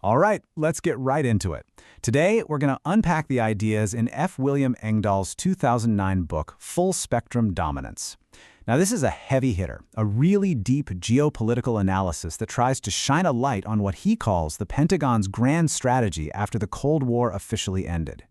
All right, let's get right into it. Today, we're going to unpack the ideas in F. William Engdahl's 2009 book, Full Spectrum Dominance. Now, this is a heavy hitter, a really deep geopolitical analysis that tries to shine a light on what he calls the Pentagon's grand strategy after the Cold War officially ended.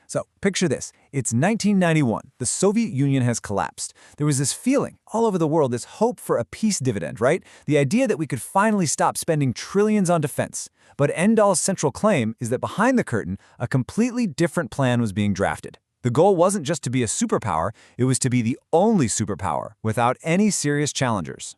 So, picture this. It's 1991. The Soviet Union has collapsed. There was this feeling all over the world, this hope for a peace dividend, right? The idea that we could finally stop spending trillions on defense. But Engdahl's central claim is that behind the curtain, a completely different plan was being drafted. The goal wasn't just to be a superpower, it was to be the only superpower, without any serious challengers.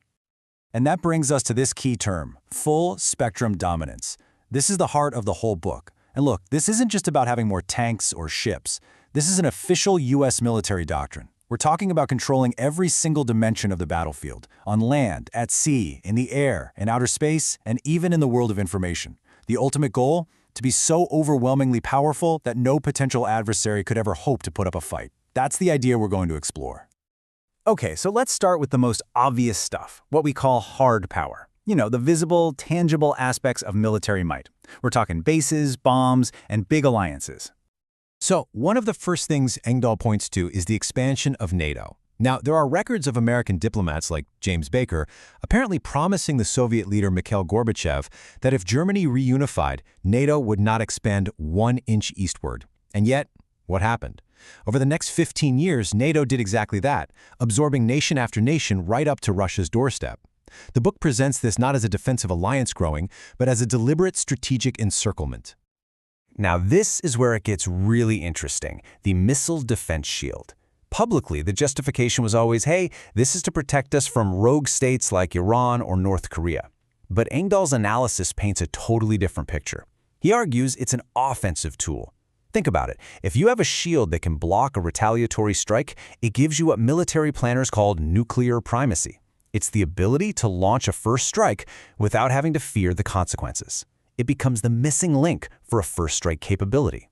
And that brings us to this key term, full spectrum dominance. This is the heart of the whole book. And look, this isn't just about having more tanks or ships. This is an official U.S. military doctrine. We're talking about controlling every single dimension of the battlefield, on land, at sea, in the air, in outer space, and even in the world of information. The ultimate goal? To be so overwhelmingly powerful that no potential adversary could ever hope to put up a fight. That's the idea we're going to explore. Okay, so let's start with the most obvious stuff, what we call hard power. You know, the visible, tangible aspects of military might. We're talking bases, bombs, and big alliances. So, one of the first things Engdahl points to is the expansion of NATO. Now, there are records of American diplomats like James Baker apparently promising the Soviet leader Mikhail Gorbachev that if Germany reunified, NATO would not expand 1 inch eastward. And yet, what happened? Over the next 15 years, NATO did exactly that, absorbing nation after nation right up to Russia's doorstep. The book presents this not as a defensive alliance growing, but as a deliberate strategic encirclement. Now, this is where it gets really interesting, the missile defense shield. Publicly, the justification was always, hey, this is to protect us from rogue states like Iran or North Korea. But Engdahl's analysis paints a totally different picture. He argues it's an offensive tool. Think about it. If you have a shield that can block a retaliatory strike, it gives you what military planners called nuclear primacy. It's the ability to launch a first strike without having to fear the consequences. It becomes the missing link for a first strike capability.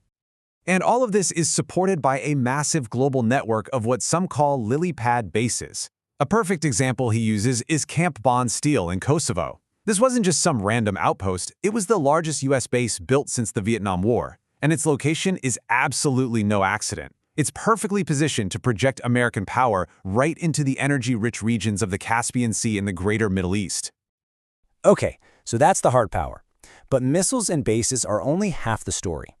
And all of this is supported by a massive global network of what some call lily pad bases. A perfect example he uses is Camp Bon Steel in Kosovo. This wasn't just some random outpost, it was the largest U.S. base built since the Vietnam War, and its location is absolutely no accident. It's perfectly positioned to project American power right into the energy-rich regions of the Caspian Sea and the greater Middle East. Okay, so that's the hard power. But missiles and bases are only half the story.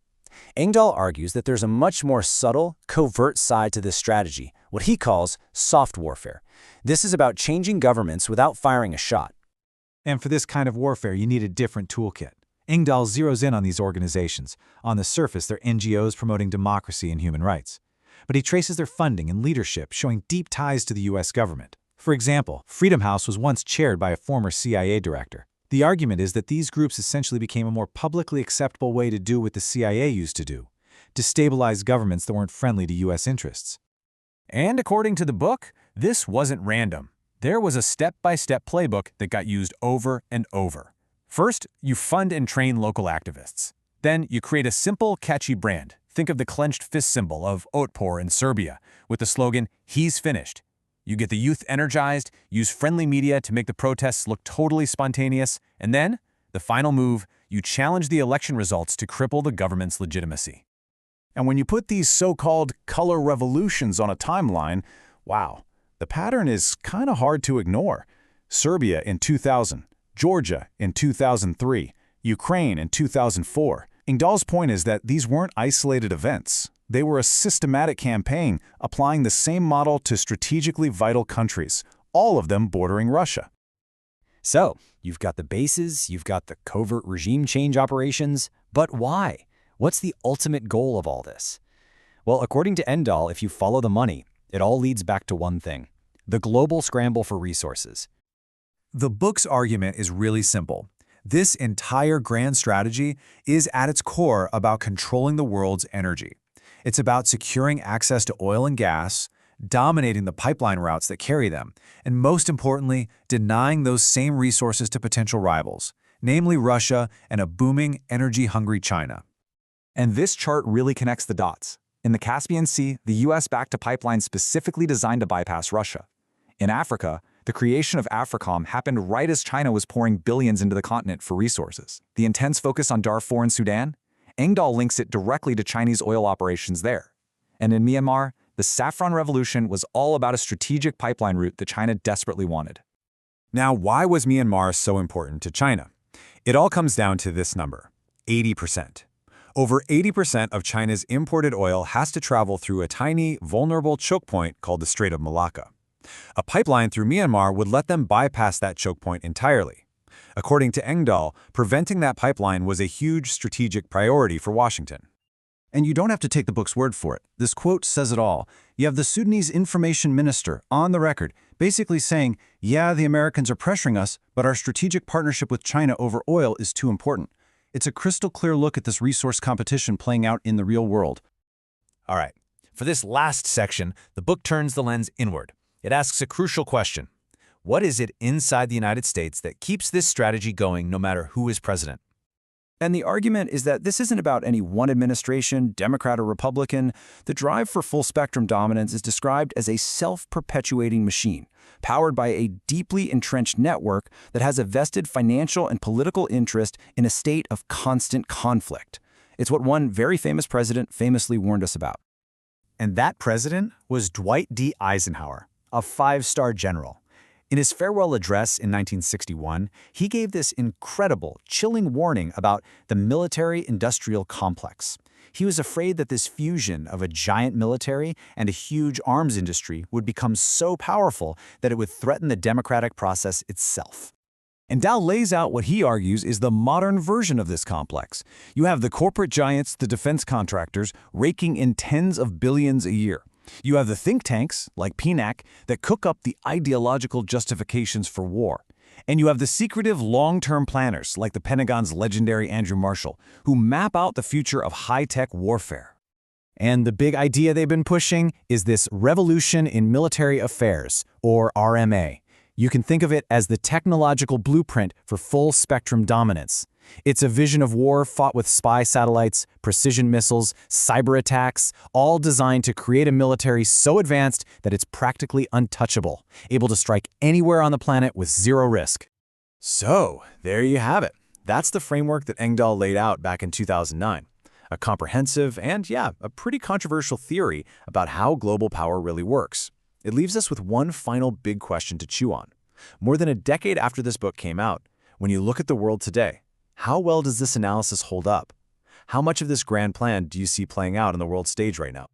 Engdahl argues that there's a much more subtle, covert side to this strategy, what he calls soft warfare. This is about changing governments without firing a shot. And for this kind of warfare, you need a different toolkit. Engdahl zeroes in on these organizations. On the surface, they're NGOs promoting democracy and human rights. But he traces their funding and leadership, showing deep ties to the U.S. government. For example, Freedom House was once chaired by a former CIA director. The argument is that these groups essentially became a more publicly acceptable way to do what the CIA used to do, destabilize governments that weren't friendly to U.S. interests. And according to the book, this wasn't random. There was a step-by-step playbook that got used over and over. First, you fund and train local activists. Then you create a simple, catchy brand. Think of the clenched fist symbol of Otpor in Serbia, with the slogan, "He's finished." You get the youth energized, use friendly media to make the protests look totally spontaneous, and then, the final move, you challenge the election results to cripple the government's legitimacy. And when you put these so-called color revolutions on a timeline, wow, the pattern is kind of hard to ignore. Serbia in 2000, Georgia in 2003, Ukraine in 2004. Engdahl's point is that these weren't isolated events. They were a systematic campaign applying the same model to strategically vital countries, all of them bordering Russia. So, you've got the bases, you've got the covert regime change operations, but why? What's the ultimate goal of all this? Well, according to Engdahl, if you follow the money, it all leads back to one thing: the global scramble for resources. The book's argument is really simple. This entire grand strategy is at its core about controlling the world's energy. It's about securing access to oil and gas, dominating the pipeline routes that carry them, and most importantly, denying those same resources to potential rivals, namely Russia and a booming, energy-hungry China. And this chart really connects the dots. In the Caspian Sea, the U.S. backed a pipeline specifically designed to bypass Russia. In Africa, The creation of AFRICOM happened right as China was pouring billions into the continent for resources. The intense focus on Darfur and Sudan? Engdahl links it directly to Chinese oil operations there. And in Myanmar, the Saffron Revolution was all about a strategic pipeline route that China desperately wanted. Now, why was Myanmar so important to China? It all comes down to this number: 80%. Over 80% of China's imported oil has to travel through a tiny, vulnerable choke point called the Strait of Malacca. A pipeline through Myanmar would let them bypass that choke point entirely. According to Engdahl, preventing that pipeline was a huge strategic priority for Washington. And you don't have to take the book's word for it. This quote says it all. You have the Sudanese information minister on the record, basically saying, yeah, the Americans are pressuring us, but our strategic partnership with China over oil is too important. It's a crystal clear look at this resource competition playing out in the real world. All right, for this last section, the book turns the lens inward. It asks a crucial question. What is it inside the United States that keeps this strategy going no matter who is president? And the argument is that this isn't about any one administration, Democrat or Republican. The drive for full-spectrum dominance is described as a self-perpetuating machine, powered by a deeply entrenched network that has a vested financial and political interest in a state of constant conflict. It's what one very famous president famously warned us about. And that president was Dwight D. Eisenhower, a five-star general. In his farewell address in 1961, he gave this incredible, chilling warning about the military-industrial complex. He was afraid that this fusion of a giant military and a huge arms industry would become so powerful that it would threaten the democratic process itself. And Dow lays out what he argues is the modern version of this complex. You have the corporate giants, the defense contractors, raking in tens of billions a year. You have the think tanks, like PNAC, that cook up the ideological justifications for war. And you have the secretive long-term planners, like the Pentagon's legendary Andrew Marshall, who map out the future of high-tech warfare. And the big idea they've been pushing is this revolution in military affairs, or RMA. You can think of it as the technological blueprint for full-spectrum dominance. It's a vision of war fought with spy satellites, precision missiles, cyber attacks, all designed to create a military so advanced that it's practically untouchable, able to strike anywhere on the planet with zero risk. So, there you have it. That's the framework that Engdahl laid out back in 2009. A comprehensive and, a pretty controversial theory about how global power really works. It leaves us with one final big question to chew on. More than a decade after this book came out, when you look at the world today, how well does this analysis hold up? How much of this grand plan do you see playing out on the world stage right now?